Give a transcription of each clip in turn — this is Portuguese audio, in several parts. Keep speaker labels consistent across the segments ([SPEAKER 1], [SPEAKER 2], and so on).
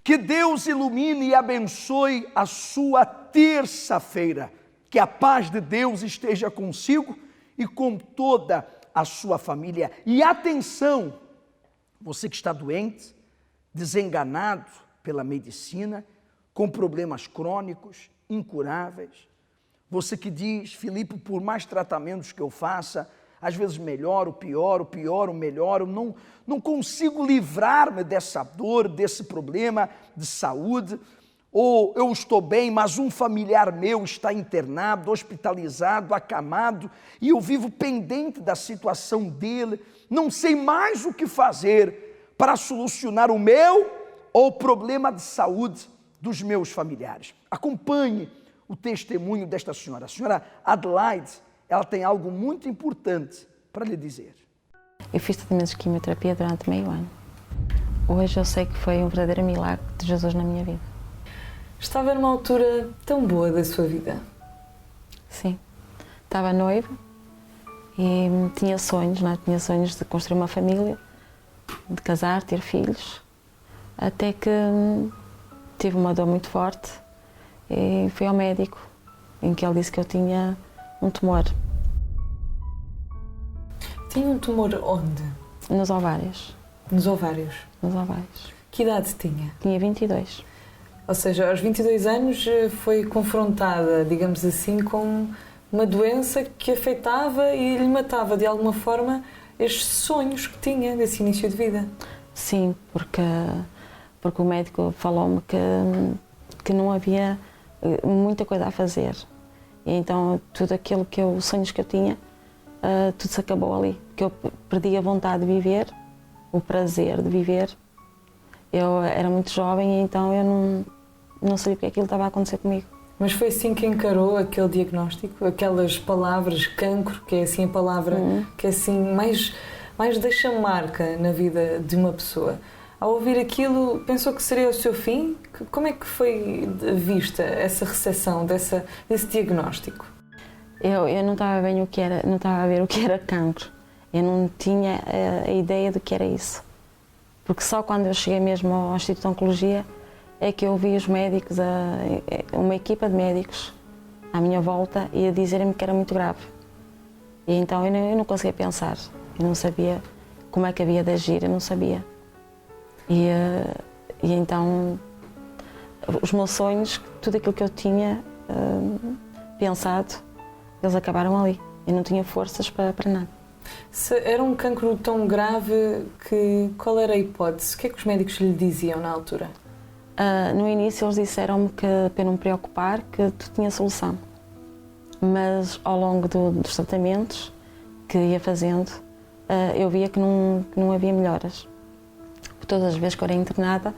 [SPEAKER 1] Que Deus ilumine e abençoe a sua terça-feira. Que a paz de Deus esteja consigo e com toda a sua família. E atenção, você que está doente, desenganado pela medicina, com problemas crônicos, incuráveis. Você que diz, Filipe, por mais tratamentos que eu faça, às vezes melhoro, pioro, melhoro, não consigo livrar-me dessa dor, desse problema de saúde, ou eu estou bem, mas um familiar meu está internado, hospitalizado, acamado, e eu vivo pendente da situação dele, não sei mais o que fazer para solucionar o meu ou o problema de saúde dos meus familiares. Acompanhe o testemunho desta senhora. A senhora Adelaide, ela tem algo muito importante para lhe dizer.
[SPEAKER 2] Eu fiz tratamentos de quimioterapia durante meio ano. Hoje eu sei que foi um verdadeiro milagre de Jesus na minha vida.
[SPEAKER 3] Estava numa altura tão boa da sua vida?
[SPEAKER 2] Sim. Estava noiva e tinha sonhos, não é? Tinha sonhos de construir uma família, de casar, ter filhos. Até que tive uma dor muito forte e fui ao médico, em que ele disse que eu tinha um tumor.
[SPEAKER 3] Tinha um tumor onde?
[SPEAKER 2] Nos ovários.
[SPEAKER 3] Nos ovários?
[SPEAKER 2] Nos ovários.
[SPEAKER 3] Que idade tinha?
[SPEAKER 2] Tinha 22.
[SPEAKER 3] Ou seja, aos 22 anos foi confrontada, digamos assim, com uma doença que afetava e lhe matava de alguma forma estes sonhos que tinha desse início de vida.
[SPEAKER 2] Sim, porque o médico falou-me que não havia muita coisa a fazer. E então tudo aquilo os sonhos que eu tinha, tudo se acabou ali. Que eu perdi a vontade de viver, o prazer de viver. Eu era muito jovem e então eu não sabia porque aquilo estava a acontecer comigo.
[SPEAKER 3] Mas foi assim que encarou aquele diagnóstico? Aquelas palavras, cancro, que é assim a palavra que é assim mais deixa marca na vida de uma pessoa. Ao ouvir aquilo, pensou que seria o seu fim? Como é que foi vista essa recepção desse diagnóstico?
[SPEAKER 2] Eu não estava bem não estava a ver o que era cancro. Eu não tinha a ideia do que era isso. Porque só quando eu cheguei mesmo ao Instituto de Oncologia é que eu vi os médicos, uma equipa de médicos à minha volta e a dizerem-me que era muito grave. E então eu não conseguia pensar, eu não sabia como é que havia de agir, eu não sabia. E então os meus sonhos, tudo aquilo que eu tinha pensado, eles acabaram ali. Eu não tinha forças para nada.
[SPEAKER 3] Se era um cancro tão grave, qual era a hipótese? O que é que os médicos lhe diziam na altura?
[SPEAKER 2] No início eles disseram-me que para não me preocupar, que tudo tinha solução. Mas ao longo dos tratamentos que ia fazendo, eu via que não havia melhoras. Todas as vezes que eu era internada,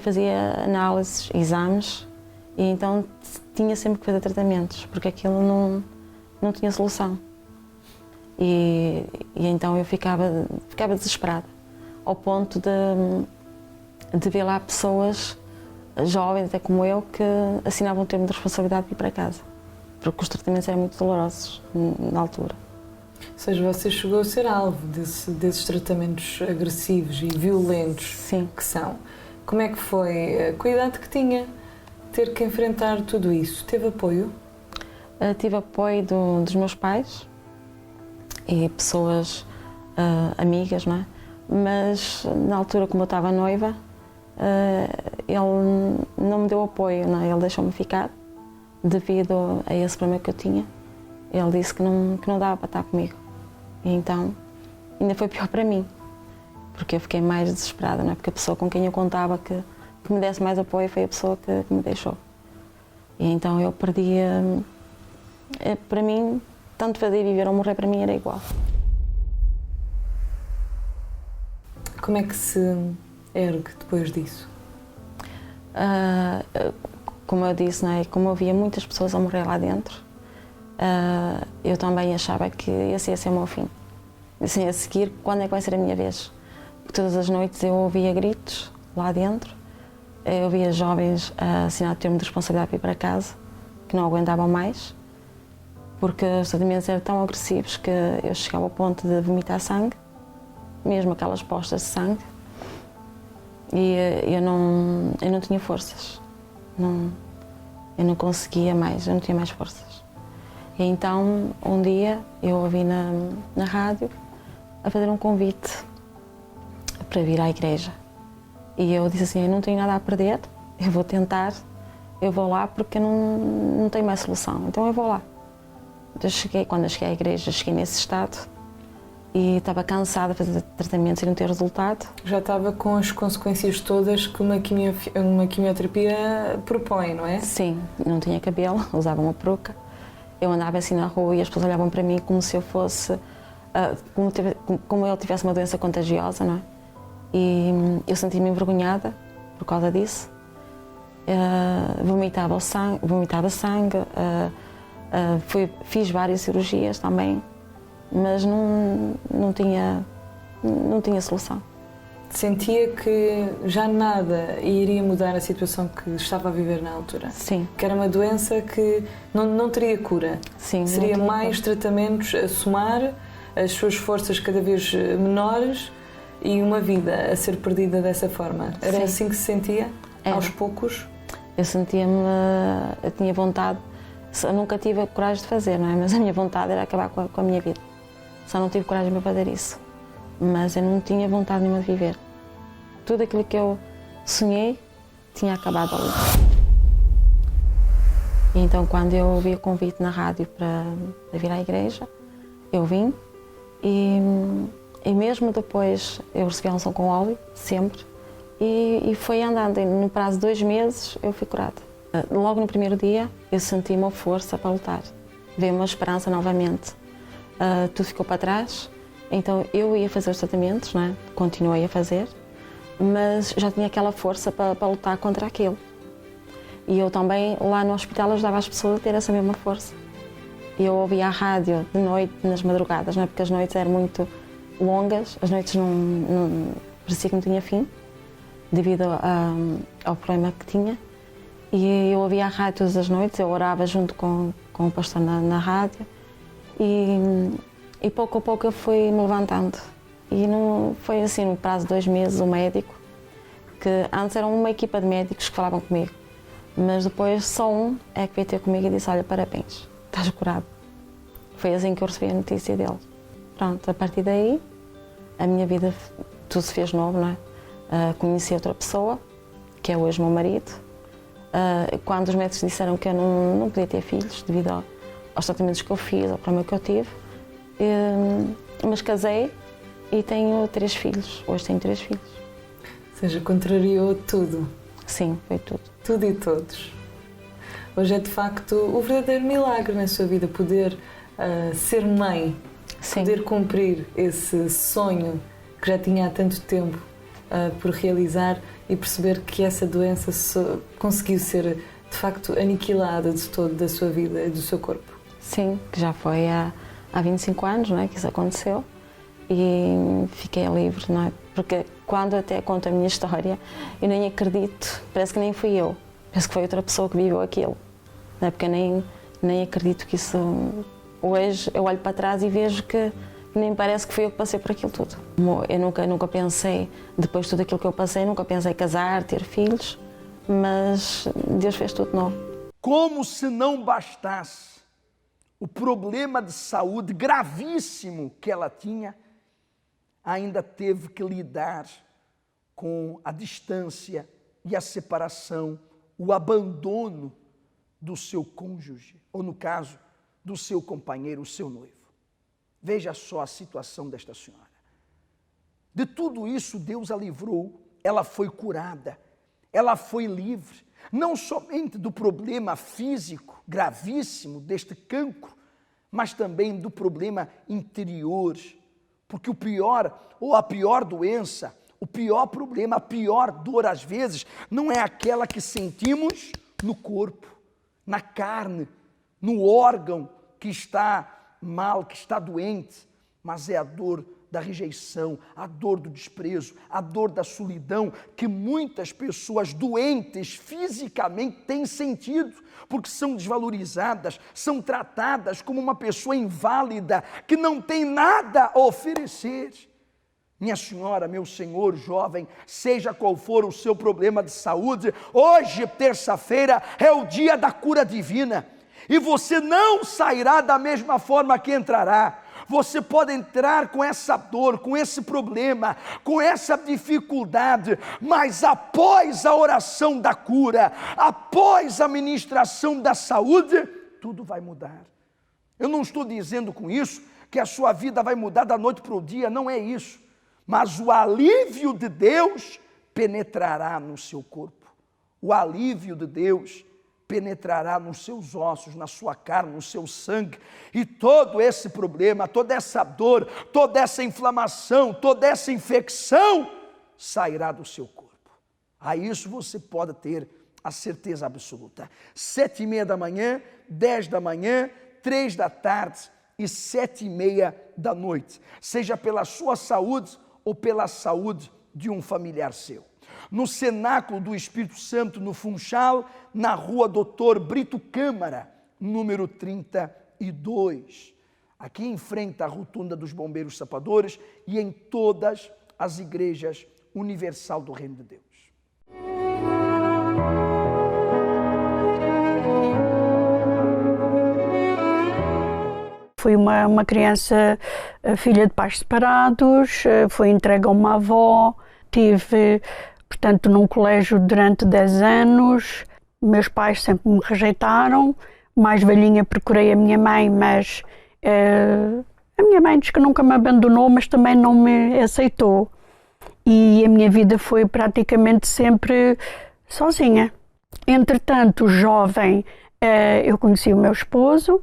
[SPEAKER 2] fazia análises, exames, e então tinha sempre que fazer tratamentos, porque aquilo não tinha solução. E então eu ficava desesperada, ao ponto de ver lá pessoas jovens, até como eu, que assinavam um termo de responsabilidade para ir para casa, porque os tratamentos eram muito dolorosos na altura.
[SPEAKER 3] Ou seja, você chegou a ser alvo desses tratamentos agressivos e violentos.
[SPEAKER 2] Sim.
[SPEAKER 3] Que são. Como é que foi, com a idade que tinha, ter que enfrentar tudo isso? Teve apoio?
[SPEAKER 2] Tive apoio dos meus pais e pessoas amigas, não é? Mas na altura, como eu estava noiva, ele não me deu apoio, não é? Ele deixou-me ficar devido a esse problema que eu tinha. Ele disse que não dava para estar comigo. E então, ainda foi pior para mim, porque eu fiquei mais desesperada, não é? Porque a pessoa com quem eu contava que me desse mais apoio foi a pessoa que me deixou. E então eu perdia. Para mim, tanto fazer viver ou morrer, para mim era igual.
[SPEAKER 3] Como é que se ergue depois disso?
[SPEAKER 2] Como eu disse, não é? Como eu via muitas pessoas a morrer lá dentro, eu também achava que esse ia ser o meu fim. Assim, a seguir, quando é que vai ser a minha vez? Porque todas as noites eu ouvia gritos lá dentro, eu via jovens a assinar o termo de responsabilidade para ir para casa, que não aguentavam mais, porque os tratamentos eram tão agressivos que eu chegava ao ponto de vomitar sangue, mesmo aquelas postas de sangue. E eu não tinha forças. Eu não conseguia mais, eu não tinha mais forças. E então, um dia, eu ouvi na rádio a fazer um convite para vir à igreja. E eu disse assim, eu não tenho nada a perder, eu vou tentar, eu vou lá porque eu não tenho mais solução, então eu vou lá. Quando eu cheguei à igreja, cheguei nesse estado e estava cansada de fazer tratamentos e não ter resultado.
[SPEAKER 3] Já estava com as consequências todas que uma quimioterapia propõe, não é?
[SPEAKER 2] Sim, não tinha cabelo, usava uma peruca. Eu andava assim na rua e as pessoas olhavam para mim como se eu fosse, como eu tivesse uma doença contagiosa, não é? E eu senti-me envergonhada por causa disso. Vomitava sangue, fiz várias cirurgias também, mas não tinha solução.
[SPEAKER 3] Sentia que já nada iria mudar a situação que estava a viver na altura?
[SPEAKER 2] Sim.
[SPEAKER 3] Que era uma doença que não teria cura?
[SPEAKER 2] Sim.
[SPEAKER 3] Seria mais tratamentos a somar, as suas forças cada vez menores e uma vida a ser perdida dessa forma? Era assim que se sentia? Era. Aos poucos?
[SPEAKER 2] Eu tinha vontade, eu nunca tive a coragem de fazer, não é? Mas a minha vontade era acabar com a minha vida. Só não tive coragem para fazer isso. Mas eu não tinha vontade nenhuma de viver. Tudo aquilo que eu sonhei tinha acabado ali. E então, quando eu ouvi o convite na rádio para vir à igreja, eu vim e mesmo depois eu recebi a unção com óleo, sempre, e foi andando. E no prazo de 2 meses eu fui curada. Logo no primeiro dia eu senti uma força para lutar. Veio uma esperança novamente. Tudo ficou para trás. Então eu ia fazer os tratamentos, não é? Continuei a fazer, mas já tinha aquela força para lutar contra aquilo. E eu também, lá no hospital, ajudava as pessoas a ter essa mesma força. E eu ouvia a rádio de noite, nas madrugadas, não é? Porque as noites eram muito longas, as noites parecia que não tinha fim, devido ao problema que tinha. E eu ouvia a rádio todas as noites, eu orava junto com o pastor na rádio. E pouco a pouco eu fui me levantando. E não foi assim, no prazo de 2 meses, o médico, que antes era uma equipa de médicos que falavam comigo, mas depois só um é que veio ter comigo e disse, olha, parabéns, estás curado. Foi assim que eu recebi a notícia dele. Pronto, a partir daí, a minha vida, tudo se fez novo, não é? Conheci outra pessoa, que é hoje meu marido. Quando os médicos disseram que eu não podia ter filhos, devido aos tratamentos que eu fiz, ao problema que eu tive, mas casei e tenho 3 filhos. Hoje tenho 3 filhos.
[SPEAKER 3] Ou seja, contrariou tudo.
[SPEAKER 2] Sim, foi tudo.
[SPEAKER 3] Tudo e todos. Hoje é de facto o verdadeiro milagre na sua vida, poder ser mãe,
[SPEAKER 2] Sim.
[SPEAKER 3] Poder cumprir esse sonho que já tinha há tanto tempo por realizar e perceber que essa doença conseguiu ser de facto aniquilada de todo da sua vida e do seu corpo.
[SPEAKER 2] Sim, que já foi há 25 anos, não é, que isso aconteceu, e fiquei livre, não é? Porque quando até conto a minha história, eu nem acredito, parece que nem fui eu, parece que foi outra pessoa que viveu aquilo, não é? Porque eu nem acredito que isso... Hoje eu olho para trás e vejo que nem parece que fui eu que passei por aquilo tudo. Eu nunca pensei, depois de tudo aquilo que eu passei, nunca pensei casar, ter filhos, mas Deus fez tudo novo.
[SPEAKER 1] Como se não bastasse o problema de saúde gravíssimo que ela tinha, ainda teve que lidar com a distância e a separação, o abandono do seu cônjuge, ou no caso, do seu companheiro, o seu noivo. Veja só a situação desta senhora. De tudo isso, Deus a livrou, ela foi curada, ela foi livre, não somente do problema físico gravíssimo deste cancro, mas também do problema interior, porque o pior, ou a pior doença, o pior problema, a pior dor às vezes, não é aquela que sentimos no corpo, na carne, no órgão que está mal, que está doente, mas é a dor da rejeição, a dor do desprezo, a dor da solidão que muitas pessoas doentes fisicamente têm sentido, porque são desvalorizadas, são tratadas como uma pessoa inválida que não tem nada a oferecer. Minha senhora, meu senhor, jovem, seja qual for o seu problema de saúde, hoje, terça-feira, é o dia da cura divina. E você não sairá da mesma forma que entrará. Você pode entrar com essa dor, com esse problema, com essa dificuldade, mas após a oração da cura, após a ministração da saúde, tudo vai mudar. Eu não estou dizendo com isso que a sua vida vai mudar da noite para o dia, não é isso. Mas o alívio de Deus penetrará no seu corpo. O alívio de Deus penetrará nos seus ossos, na sua carne, no seu sangue. E todo esse problema, toda essa dor, toda essa inflamação, toda essa infecção sairá do seu corpo. A isso você pode ter a certeza absoluta. 7:30 da manhã, 10 da manhã, 3 da tarde e 7:30 da noite. Seja pela sua saúde ou pela saúde de um familiar seu. No Cenáculo do Espírito Santo, no Funchal, na rua Doutor Brito Câmara, número 32. Aqui em frente à Rotunda dos Bombeiros Sapadores e em todas as igrejas universal do Reino de Deus.
[SPEAKER 4] Fui uma criança filha de pais separados, fui entregue a uma avó, tive, portanto, num colégio durante 10 anos, meus pais sempre me rejeitaram, mais velhinha procurei a minha mãe, mas a minha mãe diz que nunca me abandonou, mas também não me aceitou. E a minha vida foi praticamente sempre sozinha. Entretanto, jovem, eu conheci o meu esposo,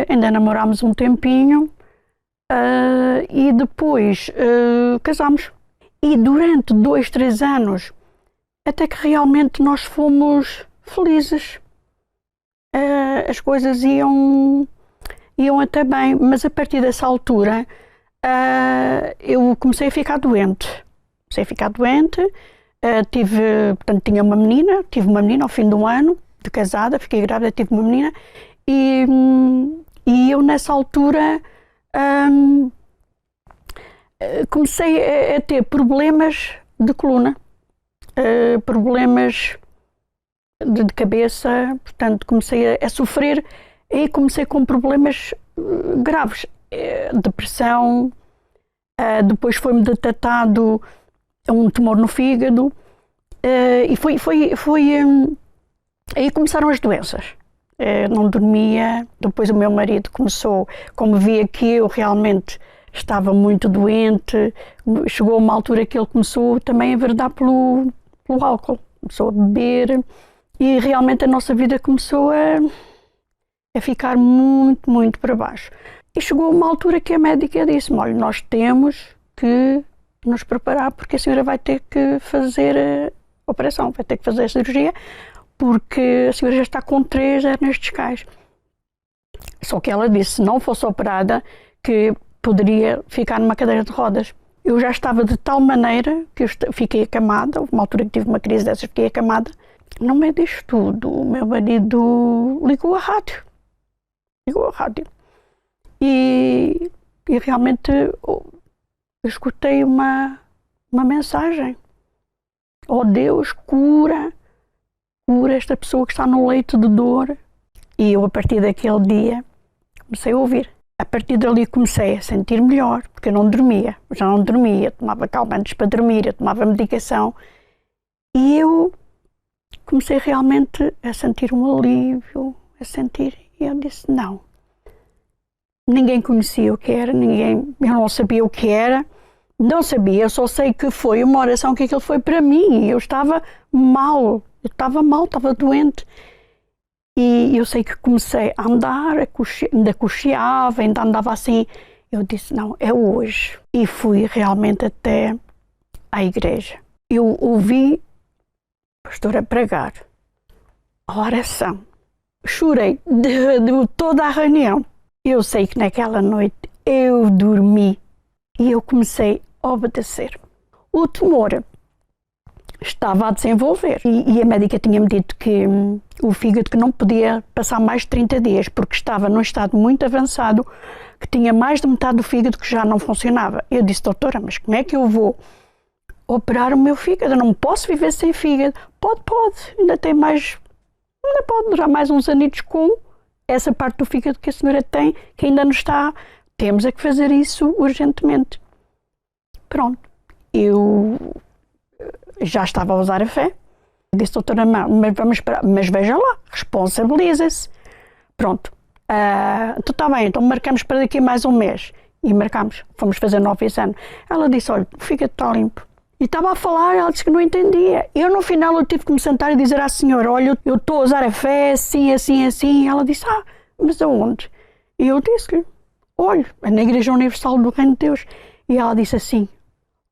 [SPEAKER 4] ainda namorámos um tempinho e depois casámos. E durante 2, 3 anos, até que realmente nós fomos felizes. As coisas iam até bem, mas a partir dessa altura eu comecei a ficar doente. Portanto, tinha uma menina, tive uma menina ao fim de um ano de casada, fiquei grávida, tive uma menina. E eu nessa altura comecei a ter problemas de coluna, problemas de cabeça, portanto comecei a sofrer e comecei com problemas graves, depressão, depois foi-me detectado um tumor no fígado e aí começaram as doenças. Não dormia, depois o meu marido começou, como via que eu realmente estava muito doente, chegou a uma altura que ele começou também a enveredar pelo álcool, começou a beber e realmente a nossa vida começou a ficar muito, muito para baixo. E chegou a uma altura que a médica disse-me, olha, nós temos que nos preparar porque a senhora vai ter que fazer a operação, vai ter que fazer a cirurgia, porque a senhora já está com 3 hérnias discais. Só que ela disse, se não fosse operada, que poderia ficar numa cadeira de rodas. Eu já estava de tal maneira que eu fiquei acamada, houve uma altura que tive uma crise dessas, fiquei acamada. No meio disto tudo, o meu marido ligou a rádio. E realmente eu escutei uma mensagem. Oh Deus, cura esta pessoa que está no leito de dor. E eu, a partir daquele dia, comecei a ouvir. A partir dali comecei a sentir melhor, porque eu não dormia, já não dormia, tomava calmantes para dormir, eu tomava medicação. E eu comecei realmente a sentir um alívio, e eu disse, não. Ninguém conhecia o que era, eu não sabia o que era, não sabia, eu só sei que foi uma oração que aquilo foi para mim, eu estava mal, estava doente. E eu sei que comecei a andar, ainda cocheava, ainda andava assim. Eu disse, não, é hoje. E fui realmente até à igreja. Eu ouvi a pastora pregar a oração. Chorei de toda a reunião. Eu sei que naquela noite eu dormi e eu comecei a obedecer. O tumor estava a desenvolver. E a médica tinha-me dito que o fígado que não podia passar mais de 30 dias, porque estava num estado muito avançado, que tinha mais de metade do fígado que já não funcionava. Eu disse, doutora, mas como é que eu vou operar o meu fígado? Eu não posso viver sem fígado. Pode, ainda pode durar mais uns anitos com essa parte do fígado que a senhora tem, que ainda não está. Temos é que fazer isso urgentemente. Pronto, eu já estava a usar a fé. Disse, doutora, mas vamos esperar. Mas veja lá, responsabiliza-se. Pronto, então está bem, então marcamos para daqui a mais um mês. E marcamos, fomos fazer 9 exames. Ela disse, olha, o fígado está limpo. E estava a falar, ela disse que não entendia. Eu no final eu tive que me sentar e dizer à senhora, olha, eu estou a usar a fé, assim. E ela disse, mas aonde? E eu disse-lhe, olha, é na Igreja Universal do Reino de Deus. E ela disse assim,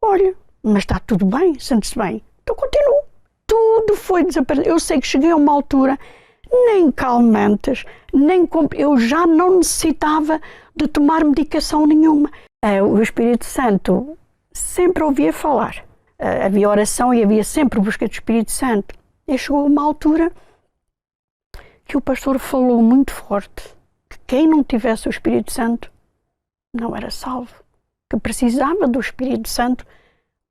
[SPEAKER 4] olha, mas está tudo bem, sente-se bem. Então continuo. Tudo foi desaparecido. Eu sei que cheguei a uma altura, nem calmantes, eu já não necessitava de tomar medicação nenhuma. O Espírito Santo sempre ouvia falar. Havia oração e havia sempre busca do Espírito Santo. E chegou a uma altura que o pastor falou muito forte que quem não tivesse o Espírito Santo não era salvo, que precisava do Espírito Santo,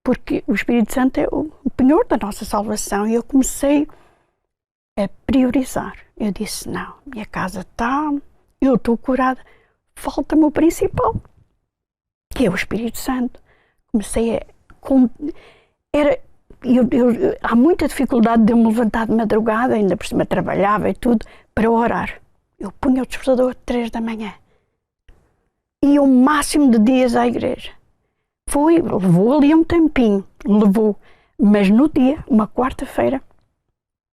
[SPEAKER 4] porque o Espírito Santo é o penhor da nossa salvação. E eu comecei a priorizar. Eu disse, não, minha casa está, eu estou curada, falta-me o principal, que é o Espírito Santo. Comecei a... há muita dificuldade de eu me levantar de madrugada, ainda por cima trabalhava e tudo, para orar. Eu punha o despertador às 3 da manhã. Ia o máximo de dias à igreja. Levou ali um tempinho, mas no dia, uma quarta-feira,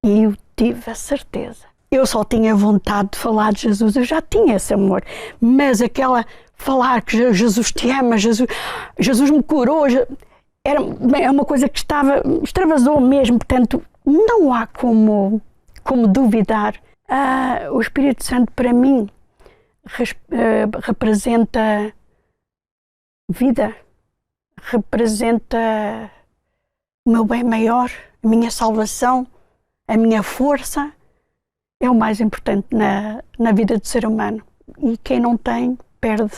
[SPEAKER 4] eu tive a certeza. Eu só tinha vontade de falar de Jesus, eu já tinha esse amor, mas falar que Jesus te ama, Jesus me curou, é uma coisa que extravasou mesmo, portanto, não há como duvidar. O Espírito Santo, para mim, representa vida, representa o meu bem maior, a minha salvação, a minha força. É o mais importante na vida do ser humano. E quem não tem, perde.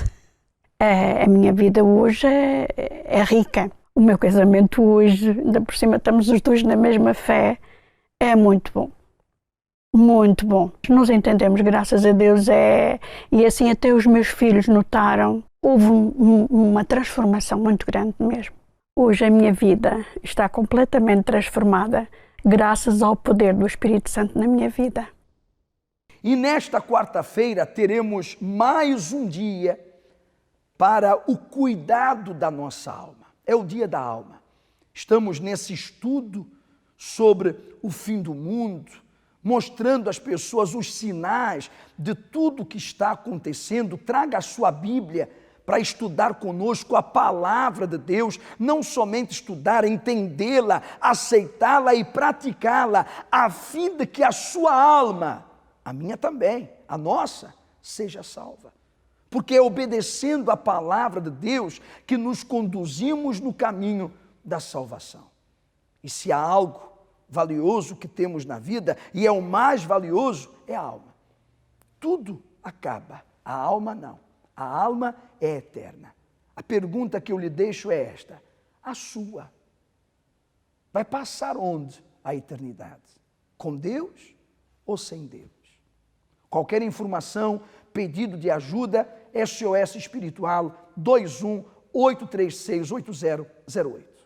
[SPEAKER 4] A minha vida hoje é rica. O meu casamento hoje, ainda por cima estamos os dois na mesma fé, é muito bom. Muito bom. Nos entendemos, graças a Deus, e assim até os meus filhos notaram. Houve uma transformação muito grande mesmo. Hoje a minha vida está completamente transformada graças ao poder do Espírito Santo na minha vida.
[SPEAKER 1] E nesta quarta-feira teremos mais um dia para o cuidado da nossa alma. É o dia da alma. Estamos nesse estudo sobre o fim do mundo, mostrando às pessoas os sinais de tudo que está acontecendo. Traga a sua Bíblia para estudar conosco a palavra de Deus, não somente estudar, entendê-la, aceitá-la e praticá-la, a fim de que a sua alma, a minha também, a nossa, seja salva. Porque é obedecendo a palavra de Deus que nos conduzimos no caminho da salvação. E se há algo valioso que temos na vida, e é o mais valioso, é a alma. Tudo acaba, a alma não. A alma é eterna. A pergunta que eu lhe deixo é esta: a sua vai passar onde a eternidade? Com Deus ou sem Deus? Qualquer informação, pedido de ajuda, SOS Espiritual 21 836 8008.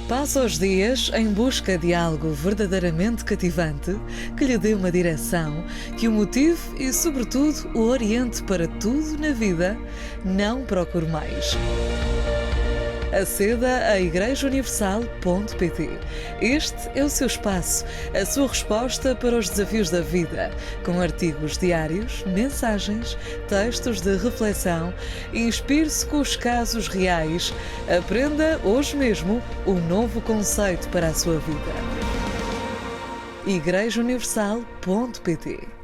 [SPEAKER 5] Passa os dias em busca de algo verdadeiramente cativante, que lhe dê uma direção, que o motive e, sobretudo, o oriente para tudo na vida. Não procure mais. Aceda a igrejauniversal.pt. Este é o seu espaço, a sua resposta para os desafios da vida, com artigos diários, mensagens, textos de reflexão. Inspire-se com os casos reais. Aprenda hoje mesmo um novo conceito para a sua vida. igrejauniversal.pt